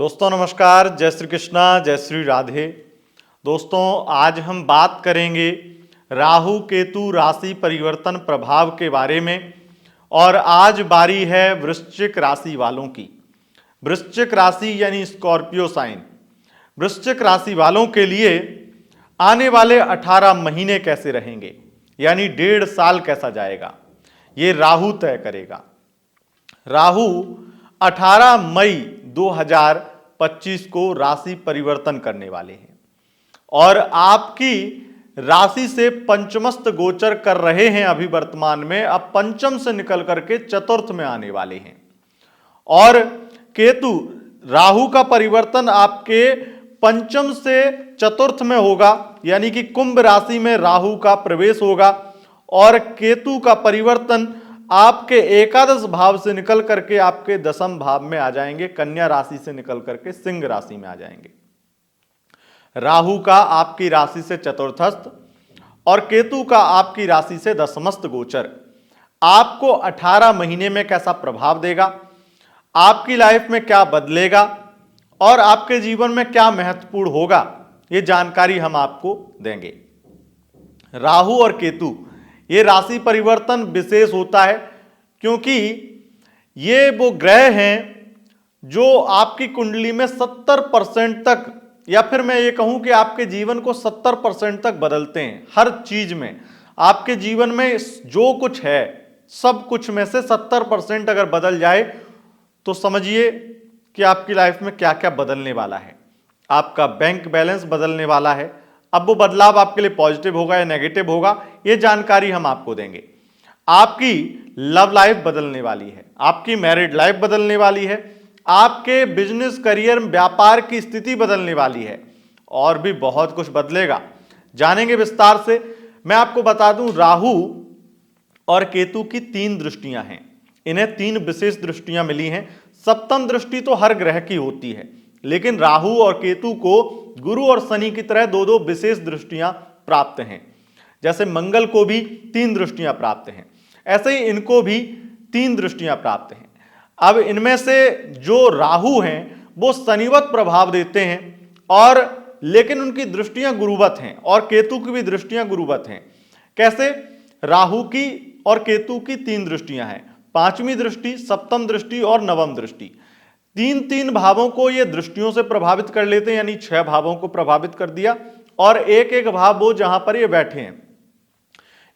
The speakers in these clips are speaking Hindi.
दोस्तों नमस्कार, जय श्री कृष्णा, जय श्री राधे। दोस्तों आज हम बात करेंगे राहु केतु राशि परिवर्तन प्रभाव के बारे में। और आज बारी है वृश्चिक राशि वालों की। वृश्चिक राशि यानी स्कॉर्पियो साइन। वृश्चिक राशि वालों के लिए आने वाले 18 महीने कैसे रहेंगे, यानी 1.5 साल कैसा जाएगा, ये राहु तय करेगा। राहु 18 मई 2025 को राशि परिवर्तन करने वाले हैं और आपकी राशि से पंचमस्त गोचर कर रहे हैं। अभी वर्तमान में अब पंचम से निकल करके चतुर्थ में आने वाले हैं। और केतु, राहु का परिवर्तन आपके पंचम से चतुर्थ में होगा, यानी कि कुंभ राशि में राहु का प्रवेश होगा। और केतु का परिवर्तन आपके एकादश भाव से निकल करके आपके दसम भाव में आ जाएंगे, कन्या राशि से निकल करके सिंह राशि में आ जाएंगे। राहु का आपकी राशि से चतुर्थस्थ और केतु का आपकी राशि से दसमस्त गोचर आपको 18 महीने में कैसा प्रभाव देगा, आपकी लाइफ में क्या बदलेगा और आपके जीवन में क्या महत्वपूर्ण होगा, ये जानकारी हम आपको देंगे। राहु और केतु ये राशि परिवर्तन विशेष होता है क्योंकि ये वो ग्रह हैं जो आपकी कुंडली में 70% तक, या फिर मैं ये कहूं कि आपके जीवन को 70% तक बदलते हैं। हर चीज में आपके जीवन में जो कुछ है, सब कुछ में से 70% अगर बदल जाए तो समझिए कि आपकी लाइफ में क्या क्या बदलने वाला है। आपका बैंक बैलेंस बदलने वाला है। अब वो बदलाव आपके लिए पॉजिटिव होगा या नेगेटिव होगा, ये जानकारी हम आपको देंगे। आपकी लव लाइफ बदलने वाली है, आपकी मैरिड लाइफ बदलने वाली है, आपके बिजनेस करियर व्यापार की स्थिति बदलने वाली है और भी बहुत कुछ बदलेगा। जानेंगे विस्तार से। मैं आपको बता दूं, राहु और केतु की 3 दृष्टियां हैं। इन्हें 3 विशेष दृष्टियां मिली हैं। सप्तम दृष्टि तो हर ग्रह की होती है, लेकिन राहु और केतु को गुरु और शनि की तरह 2-2 विशेष दृष्टियां प्राप्त हैं। जैसे मंगल को भी 3 दृष्टियां प्राप्त हैं, ऐसे ही इनको भी 3 दृष्टियां प्राप्त हैं। अब इनमें से जो राहु हैं वो शनिवत प्रभाव देते हैं, और लेकिन उनकी दृष्टियां गुरुवत हैं, और केतु की भी दृष्टियां गुरुवत हैं। कैसे? राहु की और केतु की 3 दृष्टियां हैं, 5वीं दृष्टि, सप्तम दृष्टि और नवम दृष्टि। 3-3 भावों को ये दृष्टियों से प्रभावित कर लेते हैं, यानी 6 भावों को प्रभावित कर दिया, और एक भाव वो जहां पर ये बैठे हैं,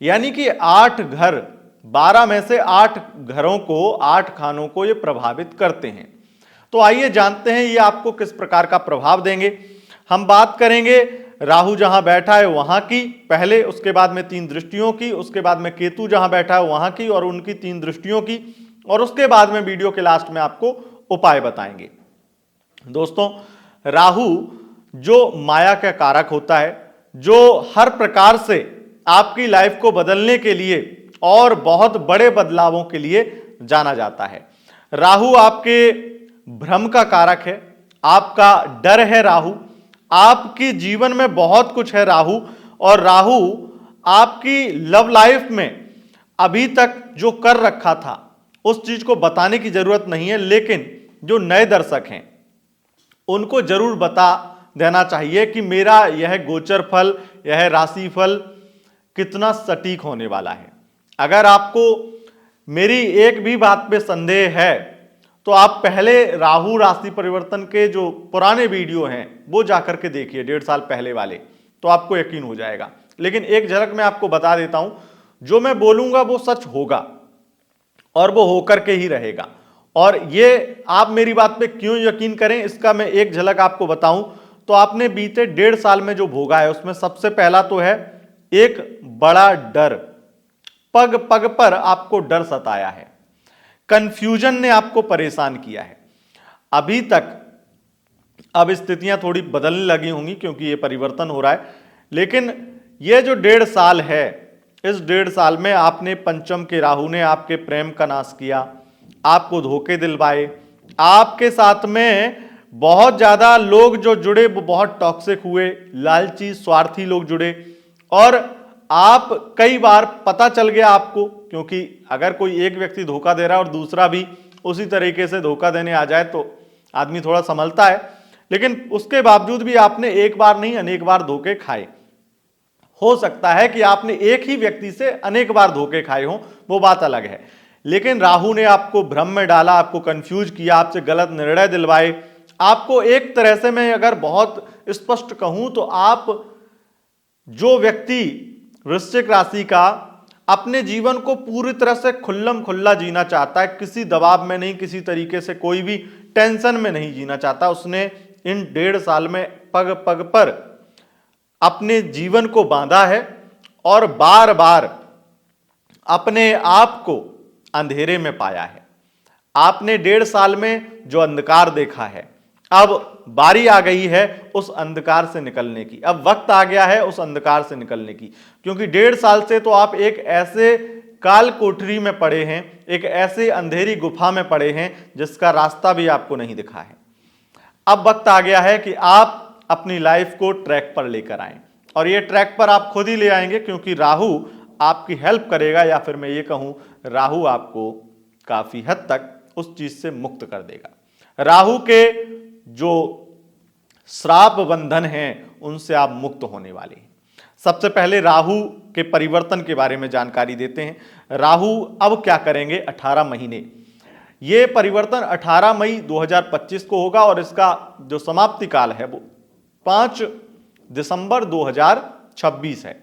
यानी कि 8 घर, 12 में से 8 घरों को, 8 खानों को ये प्रभावित करते हैं। तो आइए जानते हैं ये आपको किस प्रकार का प्रभाव देंगे। हम बात करेंगे राहु जहां बैठा है वहां की पहले, उसके बाद में 3 दृष्टियों की, उसके बाद में केतु जहां बैठा है वहां की और उनकी 3 दृष्टियों की, और उसके बाद में वीडियो के लास्ट में आपको उपाय बताएंगे। दोस्तों, राहु जो माया का कारक होता है, जो हर प्रकार से आपकी लाइफ को बदलने के लिए और बहुत बड़े बदलावों के लिए जाना जाता है। राहु आपके भ्रम का कारक है, आपका डर है राहु, आपकी जीवन में बहुत कुछ है राहु, और राहु आपकी लव लाइफ में अभी तक जो कर रखा था उस चीज को बताने की जरूरत नहीं है, लेकिन जो नए दर्शक हैं उनको जरूर बता देना चाहिए कि मेरा यह गोचर फल, यह राशि फल कितना सटीक होने वाला है। अगर आपको मेरी एक भी बात पे संदेह है तो आप पहले राहु राशि परिवर्तन के जो पुराने वीडियो हैं वो जाकर के देखिए, 1.5 साल पहले वाले, तो आपको यकीन हो जाएगा। लेकिन एक झलक मैं आपको बता देता हूं, जो मैं बोलूंगा वो सच होगा और वो होकर के ही रहेगा। और ये आप मेरी बात पे क्यों यकीन करें, इसका मैं एक झलक आपको बताऊं तो आपने बीते 1.5 साल में जो भोगा है उसमें सबसे पहला तो है एक बड़ा डर। पग पग पर आपको डर सताया है, कंफ्यूजन ने आपको परेशान किया है। अभी तक अब स्थितियां थोड़ी बदलने लगी होंगी क्योंकि ये परिवर्तन हो रहा है, लेकिन ये जो 1.5 साल है, इस 1.5 साल में आपने पंचम के राहु ने आपके प्रेम का नाश किया, आपको धोखे दिलवाए, आपके साथ में बहुत ज्यादा लोग जो जुड़े वो बहुत टॉक्सिक हुए, लालची स्वार्थी लोग जुड़े, और आप कई बार पता चल गया आपको, क्योंकि अगर कोई एक व्यक्ति धोखा दे रहा है और दूसरा भी उसी तरीके से धोखा देने आ जाए तो आदमी थोड़ा संभलता है, लेकिन उसके बावजूद भी आपने एक बार नहीं अनेक बार धोखे खाए। हो सकता है कि आपने एक ही व्यक्ति से अनेक बार धोखे खाए हों, वो बात अलग है, लेकिन राहु ने आपको भ्रम में डाला, आपको कंफ्यूज किया, आपसे गलत निर्णय दिलवाए, आपको एक तरह से मैं अगर बहुत स्पष्ट कहूं तो आप जो व्यक्ति वृश्चिक राशि का अपने जीवन को पूरी तरह से खुल्लम खुल्ला जीना चाहता है, किसी दबाव में नहीं, किसी तरीके से कोई भी टेंशन में नहीं जीना चाहता, उसने इन 1.5 साल में पग पग पर अपने जीवन को बांधा है और बार बार अपने आप को अंधेरे में पाया है। आपने 1.5 साल में जो अंधकार देखा है, अब बारी आ गई है उस अंधकार से निकलने की, अब वक्त आ गया है उस अंधकार से निकलने की, क्योंकि 1.5 साल से तो आप एक ऐसे काल कोठरी में पड़े हैं, एक ऐसे अंधेरी गुफा में पड़े हैं जिसका रास्ता भी आपको नहीं दिखा है। अब वक्त आ गया है कि आप अपनी लाइफ को ट्रैक पर लेकर आएं, और ये ट्रैक पर आप खुद ही ले आएंगे, क्योंकि राहु आपकी हेल्प करेगा, या फिर मैं ये कहूं राहु आपको काफी हद तक उस चीज से मुक्त कर देगा। राहु के जो श्राप बंधन हैं उनसे आप मुक्त होने वाले हैं। सबसे पहले राहु के परिवर्तन के बारे में जानकारी देते हैं। राहु अब क्या करेंगे 18 महीने, ये परिवर्तन 18 मई 2025 को होगा और इसका जो समाप्ति काल है वो 5 दिसंबर 2026 है।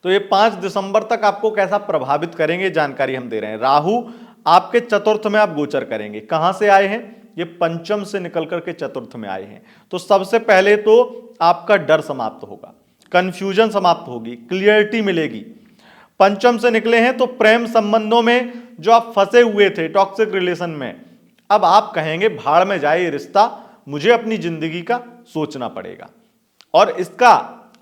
तो ये 5 दिसंबर तक आपको कैसा प्रभावित करेंगे जानकारी हम दे रहे हैं। राहु आपके चतुर्थ में आप गोचर करेंगे। कहां से आए हैं? ये पंचम से निकल करके चतुर्थ में आए हैं। तो सबसे पहले तो आपका डर समाप्त होगा, कंफ्यूजन समाप्त होगी, क्लियरिटी मिलेगी। पंचम से निकले हैं तो प्रेम संबंधों में जो आप फंसे हुए थे, टॉक्सिक रिलेशन में, अब आप कहेंगे भाड़ में जाए ये रिश्ता, मुझे अपनी जिंदगी का सोचना पड़ेगा। और इसका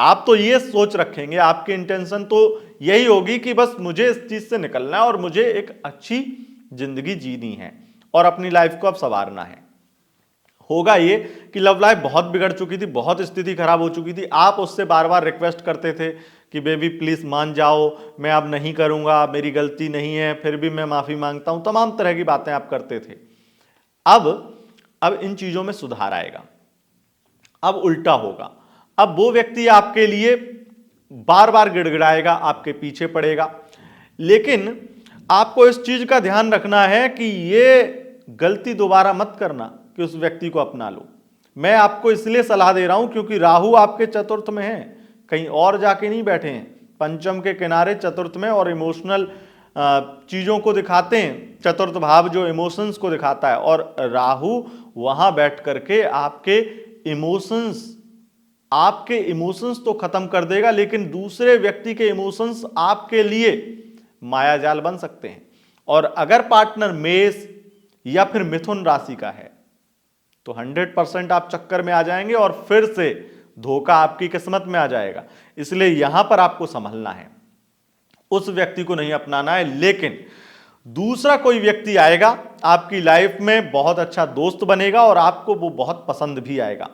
आप तो ये सोच रखेंगे, आपकी इंटेंशन तो यही होगी कि बस मुझे इस चीज से निकलना है और मुझे एक अच्छी जिंदगी जीनी है और अपनी लाइफ को अब संवारना है। होगा ये कि लव लाइफ बहुत बिगड़ चुकी थी, बहुत स्थिति खराब हो चुकी थी, आप उससे बार बार रिक्वेस्ट करते थे कि बेबी प्लीज मान जाओ, मैं अब नहीं करूंगा, मेरी गलती नहीं है, फिर भी मैं माफी मांगता हूं, तमाम तरह की बातें आप करते थे। अब इन चीजों में सुधार आएगा, अब उल्टा होगा। अब वो व्यक्ति आपके लिए बार बार गिड़गिड़ाएगा, आपके पीछे पड़ेगा, लेकिन आपको इस चीज का ध्यान रखना है कि ये गलती दोबारा मत करना कि उस व्यक्ति को अपना लो। मैं आपको इसलिए सलाह दे रहा हूं क्योंकि राहु आपके चतुर्थ में है, कहीं और जाके नहीं बैठे हैं, पंचम के किनारे चतुर्थ में, और इमोशनल चीजों को दिखाते हैं। चतुर्थ भाव जो इमोशंस को दिखाता है, और राहु वहां बैठ करके आपके इमोशंस तो खत्म कर देगा, लेकिन दूसरे व्यक्ति के इमोशंस आपके लिए मायाजाल बन सकते हैं। और अगर पार्टनर मेष या फिर मिथुन राशि का है तो 100% आप चक्कर में आ जाएंगे और फिर से धोखा आपकी किस्मत में आ जाएगा। इसलिए यहां पर आपको संभलना है, उस व्यक्ति को नहीं अपनाना है, लेकिन दूसरा कोई व्यक्ति आएगा आपकी लाइफ में, बहुत अच्छा दोस्त बनेगा और आपको वो बहुत पसंद भी आएगा,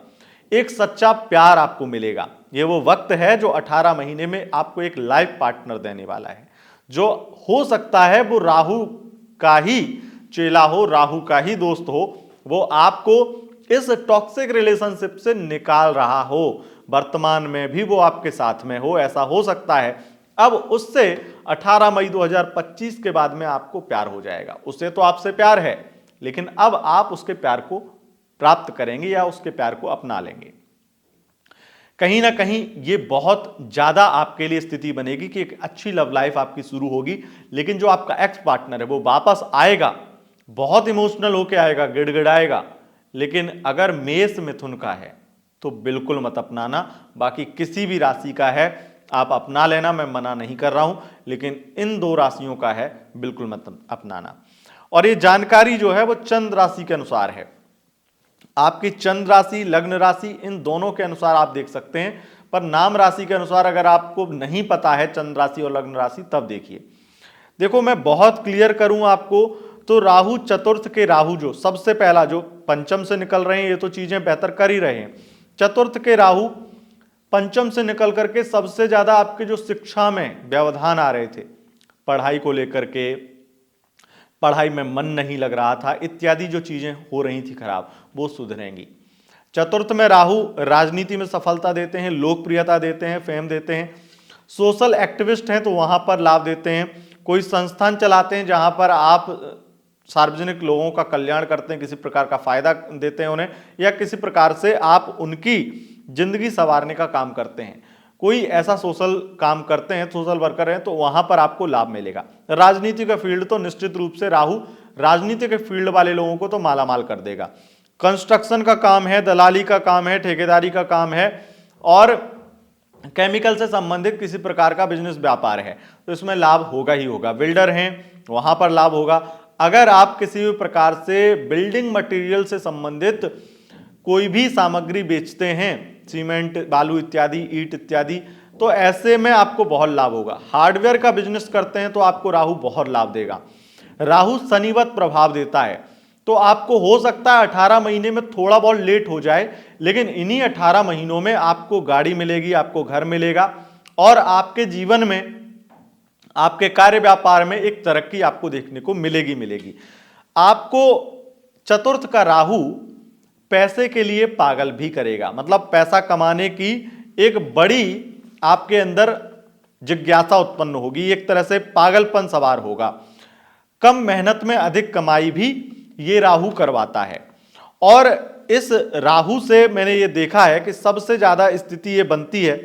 एक सच्चा प्यार आपको मिलेगा। ये वो वक्त है जो 18 महीने में आपको एक लाइफ पार्टनर देने वाला है, जो हो सकता है वो राहु का ही चेला हो, राहु का ही दोस्त हो, वो आपको इस टॉक्सिक रिलेशनशिप से निकाल रहा हो, वर्तमान में भी वो आपके साथ में हो, ऐसा हो सकता है। अब उससे 18 मई 2025 के बाद में आपको प्यार हो जाएगा। उससे तो आपसे प्यार है, लेकिन अब आप उसके प्यार को प्राप्त करेंगे या उसके प्यार को अपना लेंगे। कहीं ना कहीं ये बहुत ज्यादा आपके लिए स्थिति बनेगी कि एक अच्छी लव लाइफ आपकी शुरू होगी, लेकिन जो आपका एक्स पार्टनर है वो वापस आएगा, बहुत इमोशनल होके आएगा, गिड़गिड़ाएगा। लेकिन अगर मेष मिथुन का है तो बिल्कुल मत अपनाना। बाकी किसी भी राशि का है आप अपना लेना, मैं मना नहीं कर रहा हूं, लेकिन इन 2 राशियों का है बिल्कुल मत अपनाना। और ये जानकारी जो है वो चंद्र राशि के अनुसार है। आपकी चंद्र राशि, लग्न राशि, इन दोनों के अनुसार आप देख सकते हैं, पर नाम राशि के अनुसार अगर आपको नहीं पता है चंद्र राशि और लग्न राशि, तब देखिए। देखो मैं बहुत क्लियर करूं आपको, तो राहु चतुर्थ के राहु जो सबसे पहला, जो पंचम से निकल रहे हैं ये तो चीजें बेहतर कर ही रहे हैं, चतुर्थ के राहु पंचम से निकल करके सबसे ज्यादा आपके जो शिक्षा में व्यवधान आ रहे थे, पढ़ाई को लेकर के, पढ़ाई में मन नहीं लग रहा था, इत्यादि जो चीजें हो रही थी खराब, वो सुधरेंगी। चतुर्थ में राहु राजनीति में सफलता देते हैं, लोकप्रियता देते हैं, फेम देते हैं। सोशल एक्टिविस्ट हैं तो वहां पर लाभ देते हैं। कोई संस्थान चलाते हैं जहां पर आप सार्वजनिक लोगों का कल्याण करते हैं, किसी प्रकार का फायदा देते हैं उन्हें, या किसी प्रकार से आप उनकी जिंदगी संवारने का काम करते हैं, कोई ऐसा सोशल काम करते हैं, सोशल वर्कर हैं, तो वहां पर आपको लाभ मिलेगा। राजनीति का फील्ड तो निश्चित रूप से राहु राजनीति के फील्ड वाले लोगों को तो मालामाल कर देगा। कंस्ट्रक्शन का काम है, दलाली का काम है, ठेकेदारी का काम है, और केमिकल से संबंधित किसी प्रकार का बिजनेस व्यापार है, तो इसमें लाभ होगा ही होगा। बिल्डर हैं, वहां पर लाभ होगा। अगर आप किसी भी प्रकार से बिल्डिंग मटेरियल से संबंधित कोई भी सामग्री बेचते हैं, सीमेंट, बालू इत्यादि, ईंट इत्यादि, तो ऐसे में आपको बहुत लाभ होगा। हार्डवेयर का बिजनेस करते हैं तो आपको राहु बहुत लाभ देगा। राहु शनिवत प्रभाव देता है, तो आपको हो सकता है 18 महीने में थोड़ा बहुत लेट हो जाए, लेकिन इन्हीं 18 महीनों में आपको गाड़ी मिलेगी, आपको घर मिलेगा, और आपके जीवन में, आपके कार्य व्यापार में एक तरक्की आपको देखने को मिलेगी। आपको चतुर्थ का राहु पैसे के लिए पागल भी करेगा, मतलब पैसा कमाने की एक बड़ी आपके अंदर जिज्ञासा उत्पन्न होगी, एक तरह से पागलपन सवार होगा। कम मेहनत में अधिक कमाई भी ये राहु करवाता है। और इस राहु से मैंने ये देखा है कि सबसे ज्यादा स्थिति ये बनती है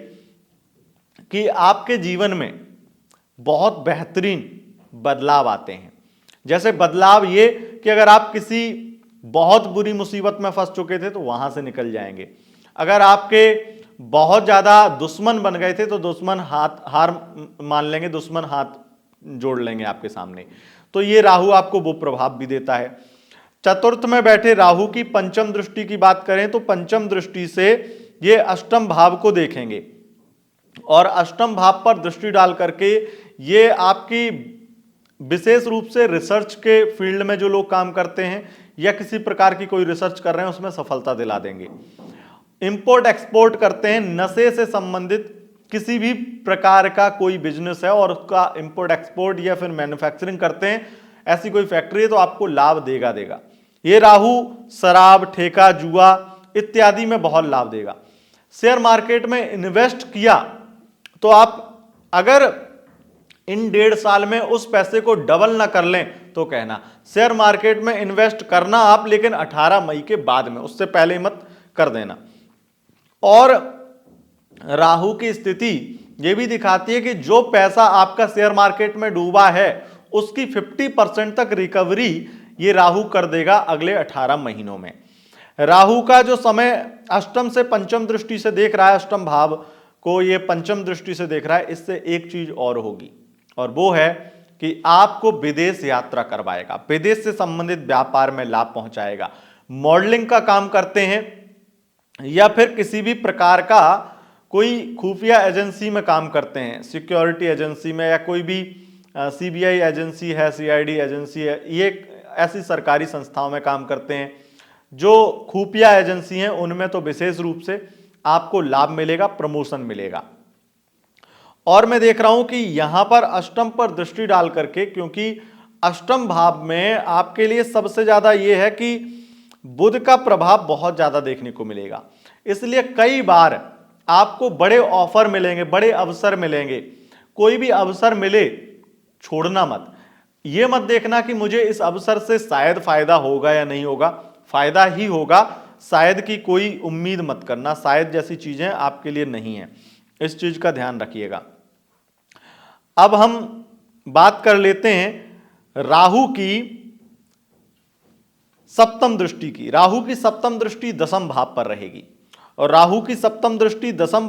कि आपके जीवन में बहुत बेहतरीन बदलाव आते हैं। जैसे बदलाव ये कि अगर आप किसी बहुत बुरी मुसीबत में फंस चुके थे तो वहां से निकल जाएंगे। अगर आपके बहुत ज्यादा दुश्मन बन गए थे तो दुश्मन हार मान लेंगे, दुश्मन हाथ जोड़ लेंगे आपके सामने। तो ये राहु आपको वो प्रभाव भी देता है। चतुर्थ में बैठे राहु की पंचम दृष्टि की बात करें तो पंचम दृष्टि से ये अष्टम भाव को देखेंगे, और अष्टम भाव पर दृष्टि डाल करके ये आपकी विशेष रूप से रिसर्च के फील्ड में जो लोग काम करते हैं या किसी प्रकार की कोई रिसर्च कर रहे हैं उसमें सफलता दिला देंगे। इंपोर्ट एक्सपोर्ट करते हैं, नशे से संबंधित किसी भी प्रकार का कोई बिजनेस है और उसका इंपोर्ट एक्सपोर्ट या फिर मैन्युफैक्चरिंग करते हैं, ऐसी कोई फैक्ट्री है, तो आपको लाभ देगा। ये राहु शराब, ठेका, जुआ इत्यादि में बहुत लाभ देगा। शेयर मार्केट में इन्वेस्ट किया तो आप अगर इन 1.5 साल में उस पैसे को डबल ना कर लें तो कहना। शेयर मार्केट में इन्वेस्ट करना आप, लेकिन 18 मई के बाद में, उससे पहले मत कर देना। और राहु की स्थिति यह भी दिखाती है कि जो पैसा आपका शेयर मार्केट में डूबा है उसकी 50% तक रिकवरी ये राहु कर देगा अगले 18 महीनों में। राहु का जो समय अष्टम से पंचम दृष्टि से देख रहा है, अष्टम भाव को ये पंचम दृष्टि से देख रहा है, इससे एक चीज और होगी, और वो है कि आपको विदेश यात्रा करवाएगा, विदेश से संबंधित व्यापार में लाभ पहुंचाएगा। मॉडलिंग का काम करते हैं या फिर किसी भी प्रकार का कोई खुफिया एजेंसी में काम करते हैं, सिक्योरिटी एजेंसी में, या कोई भी सीबीआई एजेंसी है, सीआईडी एजेंसी है, ये ऐसी सरकारी संस्थाओं में काम करते हैं जो खुफिया एजेंसी हैं, उनमें तो विशेष रूप से आपको लाभ मिलेगा, प्रमोशन मिलेगा। और मैं देख रहा हूं कि यहां पर अष्टम पर दृष्टि डाल करके, क्योंकि अष्टम भाव में आपके लिए सबसे ज्यादा यह है कि बुध का प्रभाव बहुत ज्यादा देखने को मिलेगा, इसलिए कई बार आपको बड़े ऑफर मिलेंगे, बड़े अवसर मिलेंगे। कोई भी अवसर मिले छोड़ना मत, ये मत देखना कि मुझे इस अवसर से शायद फायदा होगा या नहीं होगा, फायदा ही होगा, शायद की कोई उम्मीद मत करना, शायद जैसी चीजें आपके लिए नहीं है, इस चीज का ध्यान रखिएगा। अब हम बात कर लेते हैं राहु की सप्तम दृष्टि की। राहु की सप्तम दृष्टि दसम भाव पर रहेगी, और राहु की सप्तम दृष्टि दसम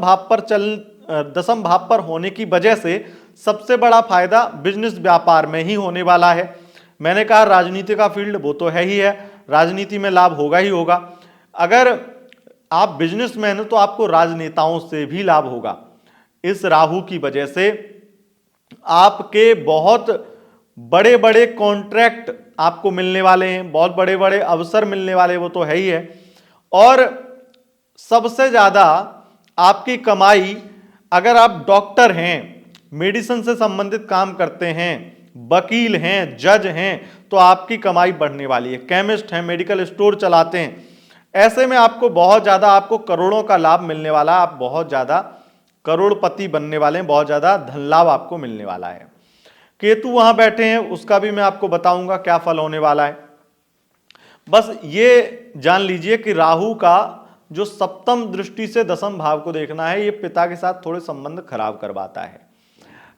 भाव पर होने की वजह से सबसे बड़ा फायदा बिजनेस व्यापार में ही होने वाला है। मैंने कहा राजनीति का फील्ड वो तो है ही है, राजनीति में लाभ होगा ही होगा। अगर आप बिजनेसमैन हो तो आपको राजनेताओं से भी लाभ होगा। इस राहु की वजह से आपके बहुत बड़े बड़े कॉन्ट्रैक्ट आपको मिलने वाले हैं, बहुत बड़े बड़े अवसर मिलने वाले, वो तो है ही है। और सबसे ज्यादा आपकी कमाई, अगर आप डॉक्टर हैं, मेडिसिन से संबंधित काम करते हैं, वकील हैं, जज हैं, तो आपकी कमाई बढ़ने वाली है। केमिस्ट हैं, मेडिकल स्टोर चलाते हैं, ऐसे में आपको बहुत ज्यादा, आपको करोड़ों का लाभ मिलने वाला है। आप बहुत ज्यादा करोड़पति बनने वाले हैं, बहुत ज्यादा धन लाभ आपको मिलने वाला है। केतु वहां बैठे हैं, उसका भी मैं आपको बताऊंगा क्या फल होने वाला है। बस ये जान लीजिए कि राहु का जो सप्तम दृष्टि से दसम भाव को देखना है, ये पिता के साथ थोड़े संबंध खराब करवाता है।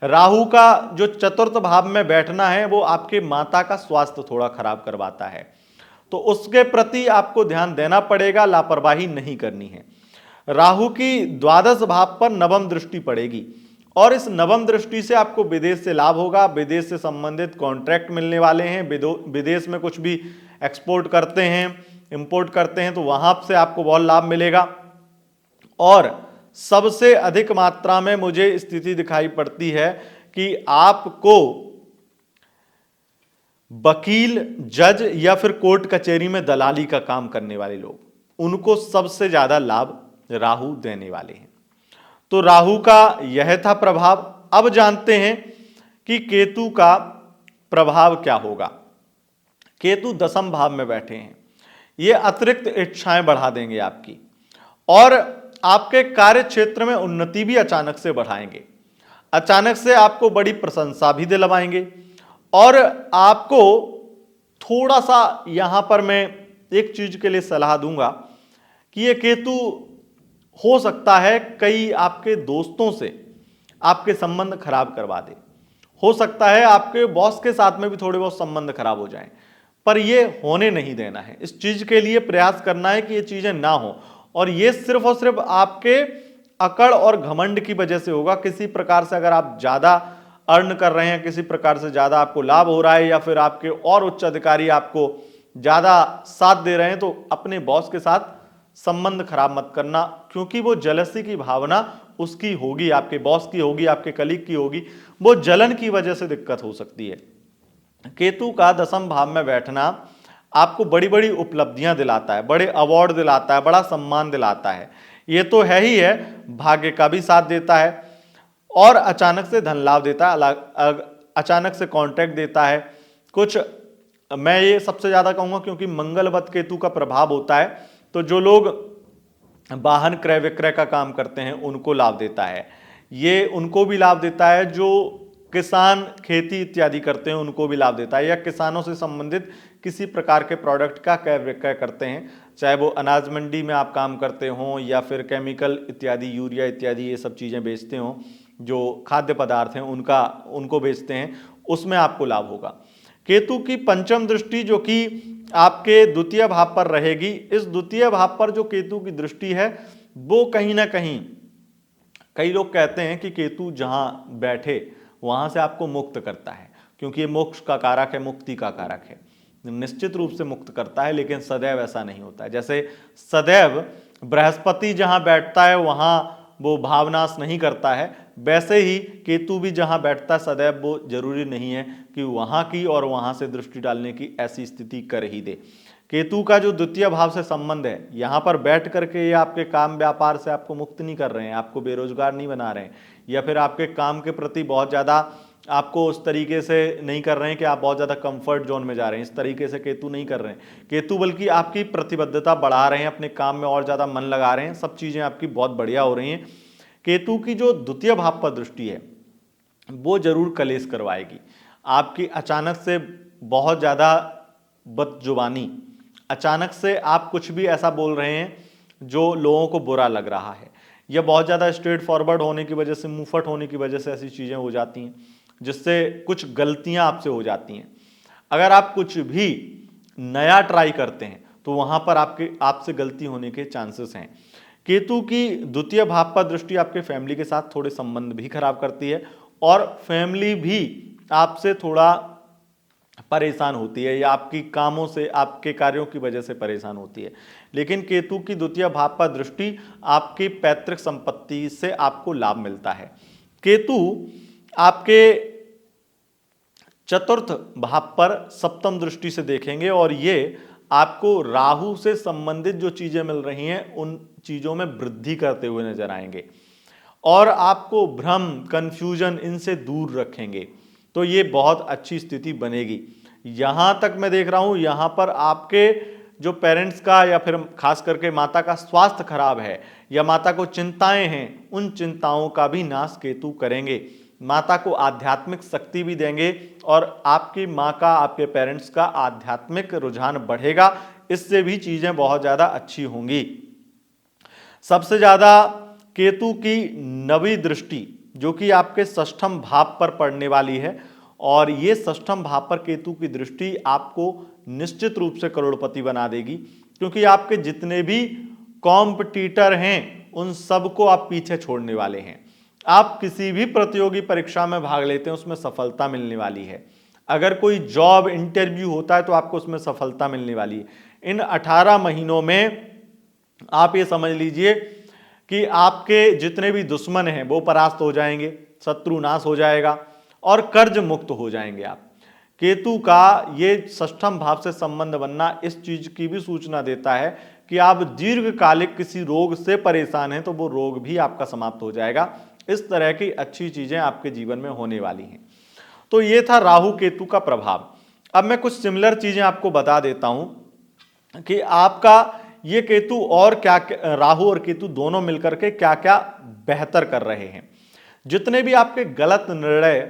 राहु का जो चतुर्थ भाव में बैठना है, वो आपके माता का स्वास्थ्य थोड़ा खराब करवाता है, तो उसके प्रति आपको ध्यान देना पड़ेगा, लापरवाही नहीं करनी है। राहु की द्वादश भाव पर नवम दृष्टि पड़ेगी और इस नवम दृष्टि से आपको विदेश से लाभ होगा। विदेश से संबंधित कॉन्ट्रैक्ट मिलने वाले हैं। विदेश में कुछ भी एक्सपोर्ट करते हैं, इंपोर्ट करते हैं, तो वहां से आपको बहुत लाभ मिलेगा। और सबसे अधिक मात्रा में मुझे स्थिति दिखाई पड़ती है कि आपको वकील, जज या फिर कोर्ट कचहरी में दलाली का काम करने वाले लोग, उनको सबसे ज्यादा लाभ राहु देने वाले हैं। तो राहु का यह था प्रभाव। अब जानते हैं कि केतु का प्रभाव क्या होगा। केतु दसम भाव में बैठे हैं, ये अतिरिक्त इच्छाएं बढ़ा देंगे आपकी, और आपके कार्य क्षेत्र में उन्नति भी अचानक से बढ़ाएंगे। अचानक से आपको बड़ी प्रशंसा भी दिलवाएंगे। और आपको थोड़ा सा यहां पर मैं एक चीज के लिए सलाह दूंगा कि ये केतु हो सकता है कई आपके दोस्तों से आपके संबंध खराब करवा दे। हो सकता है आपके बॉस के साथ में भी थोड़े बहुत संबंध खराब हो जाएं, पर ये होने नहीं देना है। इस चीज के लिए प्रयास करना है कि ये चीजें ना हो, और ये सिर्फ और सिर्फ आपके अकड़ और घमंड की वजह से होगा। किसी प्रकार से अगर आप ज्यादा अर्न कर रहे हैं, किसी प्रकार से ज्यादा आपको लाभ हो रहा है, या फिर आपके और उच्च अधिकारी आपको ज्यादा साथ दे रहे हैं, तो अपने बॉस के साथ संबंध खराब मत करना, क्योंकि वो जेलसी की भावना उसकी होगी, आपके बॉस की होगी, आपके कलीग की होगी। वो जलन की वजह से दिक्कत हो सकती है। केतु का दसम भाव में बैठना आपको बड़ी बड़ी उपलब्धियां दिलाता है, बड़े अवार्ड दिलाता है, बड़ा सम्मान दिलाता है। ये तो है ही है, भाग्य का भी साथ देता है, और अचानक से धन लाभ देता है, अचानक से कॉन्ट्रैक्ट देता है। कुछ मैं ये सबसे ज्यादा कहूंगा क्योंकि मंगलवत केतु का प्रभाव होता है, तो जो लोग वाहन क्रय विक्रय का काम करते हैं उनको लाभ देता है। ये उनको भी लाभ देता है जो किसान खेती इत्यादि करते हैं, उनको भी लाभ देता है, या किसानों से संबंधित किसी प्रकार के प्रोडक्ट का क्रय विक्रय करते हैं, चाहे वो अनाज मंडी में आप काम करते हों या फिर केमिकल इत्यादि, यूरिया इत्यादि ये सब चीज़ें बेचते हों, जो खाद्य पदार्थ हैं उनको बेचते हैं, उसमें आपको लाभ होगा। केतु की पंचम दृष्टि जो कि आपके द्वितीय भाव पर रहेगी, इस द्वितीय भाव पर जो केतु की दृष्टि है वो कहीं ना कहीं, कई लोग कहते हैं कि केतु जहां बैठे वहां से आपको मुक्त करता है, क्योंकि ये मोक्ष का कारक है, मुक्ति का कारक है, निश्चित रूप से मुक्त करता है। लेकिन सदैव ऐसा नहीं होता है। जैसे सदैव बृहस्पति जहां बैठता है वहां वो भावनाश नहीं करता है, वैसे ही केतु भी जहां बैठता है सदैव वो जरूरी नहीं है कि वहां की और वहां से दृष्टि डालने की ऐसी स्थिति कर ही दे। केतु का जो द्वितीय भाव से संबंध है, यहां पर बैठ करके ये आपके काम व्यापार से आपको मुक्त नहीं कर रहे हैं, आपको बेरोजगार नहीं बना रहे हैं, या फिर आपके काम के प्रति बहुत ज्यादा आपको उस तरीके से नहीं कर रहे हैं कि आप बहुत ज्यादा कंफर्ट जोन में जा रहे हैं। इस तरीके से केतु नहीं कर रहे हैं। केतु बल्कि आपकी प्रतिबद्धता बढ़ा रहे हैं, अपने काम में और ज्यादा मन लगा रहे हैं, सब चीजें आपकी बहुत बढ़िया हो रही हैं। केतु की जो द्वितीय भाव पर दृष्टि है वो जरूर कलेश करवाएगी। आपकी अचानक से बहुत ज्यादा बदजुबानी, अचानक से आप कुछ भी ऐसा बोल रहे हैं जो लोगों को बुरा लग रहा है, या बहुत ज्यादा स्ट्रेट फॉरवर्ड होने की वजह से, मुंहफट होने की वजह से ऐसी चीजें हो जाती हैं जिससे कुछ गलतियां आपसे हो जाती हैं। अगर आप कुछ भी नया ट्राई करते हैं तो वहां पर आपसे गलती होने के चांसेस हैं। केतु की द्वितीय भाव पर दृष्टि आपके फैमिली के साथ थोड़े संबंध भी खराब करती है, और फैमिली भी आपसे थोड़ा परेशान होती है, या आपकी कामों से, आपके कार्यों की वजह से परेशान होती है। लेकिन केतु की द्वितीय भाव पर दृष्टि आपकी पैतृक संपत्ति से आपको लाभ मिलता है। केतु आपके चतुर्थ भाव पर सप्तम दृष्टि से देखेंगे, और ये आपको राहु से संबंधित जो चीजें मिल रही हैं उन चीजों में वृद्धि करते हुए नजर आएंगे, और आपको भ्रम, कंफ्यूजन इनसे दूर रखेंगे। तो ये बहुत अच्छी स्थिति बनेगी। यहाँ तक मैं देख रहा हूँ यहाँ पर आपके जो पेरेंट्स का या फिर खास करके माता का स्वास्थ्य खराब है या माता को चिंताएं हैं, उन चिंताओं का भी नाश केतु करेंगे। माता को आध्यात्मिक शक्ति भी देंगे और आपकी माँ का, आपके पेरेंट्स का आध्यात्मिक रुझान बढ़ेगा। इससे भी चीजें बहुत ज्यादा अच्छी होंगी। सबसे ज्यादा केतु की नवी दृष्टि जो कि आपके षष्ठम भाव पर पड़ने वाली है, और ये षष्ठम भाव पर केतु की दृष्टि आपको निश्चित रूप से करोड़पति बना देगी, क्योंकि आपके जितने भी कॉम्पिटिटर हैं उन सबको आप पीछे छोड़ने वाले हैं। आप किसी भी प्रतियोगी परीक्षा में भाग लेते हैं उसमें सफलता मिलने वाली है। अगर कोई जॉब इंटरव्यू होता है तो आपको उसमें सफलता मिलने वाली है। इन 18 महीनों में आप ये समझ लीजिए कि आपके जितने भी दुश्मन हैं वो परास्त हो जाएंगे, शत्रु नाश हो जाएगा और कर्ज मुक्त हो जाएंगे आप। केतु का ये षष्ठम भाव से संबंध बनना इस चीज की भी सूचना देता है कि आप दीर्घकालिक किसी रोग से परेशान हैं तो वो रोग भी आपका समाप्त हो जाएगा। इस तरह की अच्छी चीजें आपके जीवन में होने वाली हैं। तो ये था राहु केतु का प्रभाव। अब मैं कुछ सिमिलर चीजें आपको बता देता हूं कि आपका ये केतु और क्या, राहु और केतु दोनों मिलकर के क्या क्या बेहतर कर रहे हैं। जितने भी आपके गलत निर्णय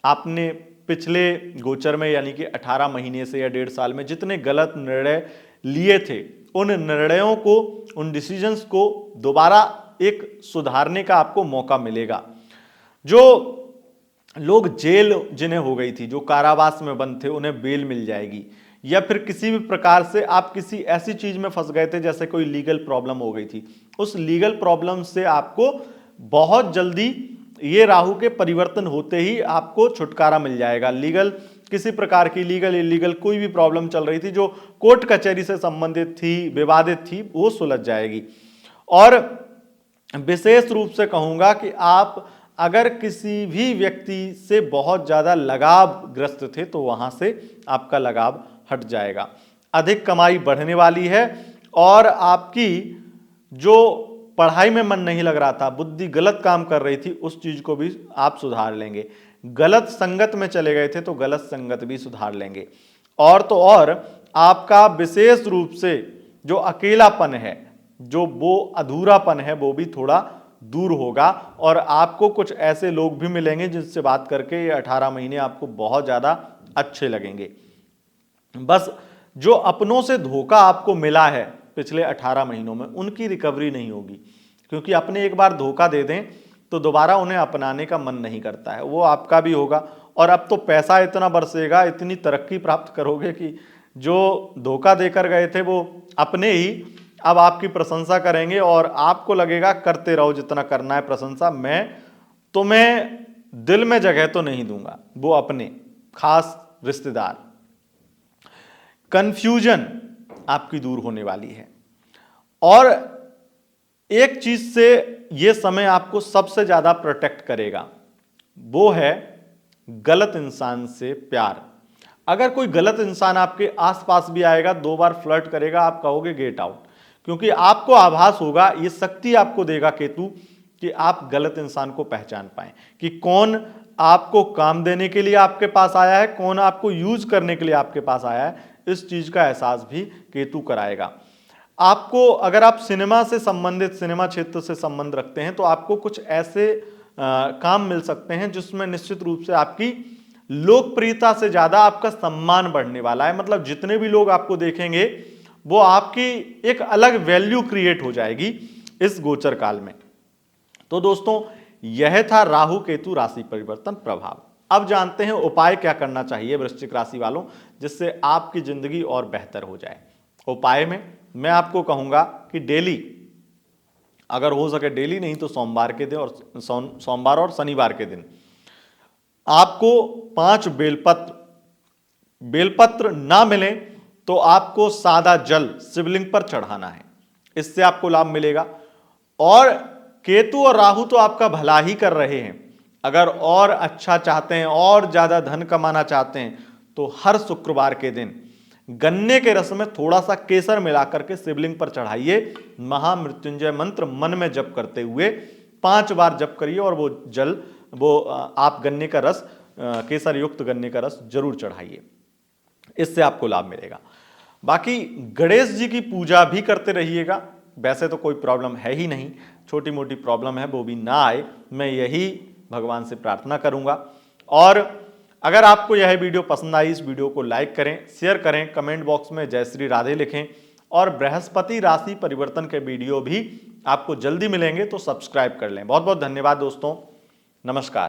आपने पिछले गोचर में यानी कि 18 महीने से या 1.5 साल में जितने गलत निर्णय लिए थे, उन निर्णयों को, उन डिसीजंस को दोबारा एक सुधारने का आपको मौका मिलेगा। जो लोग जेल जिन्हें हो गई थी, जो कारावास में बंद थे, उन्हें बेल मिल जाएगी। या फिर किसी भी प्रकार से आप किसी ऐसी चीज में फंस गए थे जैसे कोई लीगल प्रॉब्लम हो गई थी, उस लीगल प्रॉब्लम से आपको बहुत जल्दी ये राहु के परिवर्तन होते ही आपको छुटकारा मिल जाएगा। लीगल किसी प्रकार की लीगल इलीगल कोई भी प्रॉब्लम चल रही थी जो कोर्ट कचहरी से संबंधित थी, विवादित थी, वो सुलझ जाएगी। और विशेष रूप से कहूंगा कि आप अगर किसी भी व्यक्ति से बहुत ज्यादा लगावग्रस्त थे तो वहां से आपका लगाव हट जाएगा। अधिक कमाई बढ़ने वाली है और आपकी जो पढ़ाई में मन नहीं लग रहा था, बुद्धि गलत काम कर रही थी, उस चीज को भी आप सुधार लेंगे। गलत संगत में चले गए थे तो गलत संगत भी सुधार लेंगे। और तो और आपका विशेष रूप से जो अकेलापन है, जो वो अधूरापन है, वो भी थोड़ा दूर होगा और आपको कुछ ऐसे लोग भी मिलेंगे जिनसे बात करके ये 18 महीने आपको बहुत ज्यादा अच्छे लगेंगे। बस जो अपनों से धोखा आपको मिला है पिछले 18 महीनों में, उनकी रिकवरी नहीं होगी, क्योंकि अपने एक बार धोखा दे दें तो दोबारा उन्हें अपनाने का मन नहीं करता है। वो आपका भी होगा और अब तो पैसा इतना बरसेगा, इतनी तरक्की प्राप्त करोगे कि जो धोखा देकर गए थे वो अपने ही अब आपकी प्रशंसा करेंगे और आपको लगेगा करते रहो जितना करना है प्रशंसा, मैं तुम्हें दिल में जगह तो नहीं दूंगा। वो अपने खास रिश्तेदार। कंफ्यूजन आपकी दूर होने वाली है। और एक चीज से यह समय आपको सबसे ज्यादा प्रोटेक्ट करेगा, वो है गलत इंसान से प्यार। अगर कोई गलत इंसान आपके आसपास भी आएगा, 2 बार फ्लर्ट करेगा, आप कहोगे गेट आउट, क्योंकि आपको आभास होगा, ये शक्ति आपको देगा केतु कि आप गलत इंसान को पहचान पाए कि कौन आपको काम देने के लिए आपके पास आया है, कौन आपको यूज करने के लिए आपके पास आया है। इस चीज का एहसास भी केतु कराएगा आपको। अगर आप सिनेमा से संबंधित, सिनेमा क्षेत्र से संबंध रखते हैं तो आपको कुछ ऐसे काम मिल सकते हैं जिसमें निश्चित रूप से आपकी लोकप्रियता से ज्यादा आपका सम्मान बढ़ने वाला है। मतलब जितने भी लोग आपको देखेंगे वो आपकी एक अलग वैल्यू क्रिएट हो जाएगी इस गोचर काल में। तो दोस्तों, यह था राहु केतु राशि परिवर्तन प्रभाव। अब जानते हैं उपाय क्या करना चाहिए वृश्चिक राशि वालों, जिससे आपकी जिंदगी और बेहतर हो जाए। उपाय में मैं आपको कहूंगा कि डेली, अगर हो सके डेली, नहीं तो सोमवार के दिन और सोमवार और शनिवार के दिन आपको 5 बेलपत्र ना मिले तो आपको सादा जल शिवलिंग पर चढ़ाना है। इससे आपको लाभ मिलेगा। और केतु और राहु तो आपका भला ही कर रहे हैं। अगर और अच्छा चाहते हैं, और ज्यादा धन कमाना चाहते हैं, तो हर शुक्रवार के दिन गन्ने के रस में थोड़ा सा केसर मिलाकर के शिवलिंग पर चढ़ाइए। महामृत्युंजय मंत्र मन में जप करते हुए 5 बार जप करिए और वो जल, वो आप गन्ने का रस केसर युक्त गन्ने का रस जरूर चढ़ाइए, इससे आपको लाभ मिलेगा। बाकी गणेश जी की पूजा भी करते रहिएगा, वैसे तो कोई प्रॉब्लम है ही नहीं, छोटी मोटी प्रॉब्लम है वो भी ना आए, मैं यही भगवान से प्रार्थना करूंगा। और अगर आपको यह वीडियो पसंद आई, इस वीडियो को लाइक करें, शेयर करें, कमेंट बॉक्स में जय श्री राधे लिखें, और बृहस्पति राशि परिवर्तन के वीडियो भी आपको जल्दी मिलेंगे तो सब्सक्राइब कर लें। बहुत बहुत धन्यवाद दोस्तों, नमस्कार।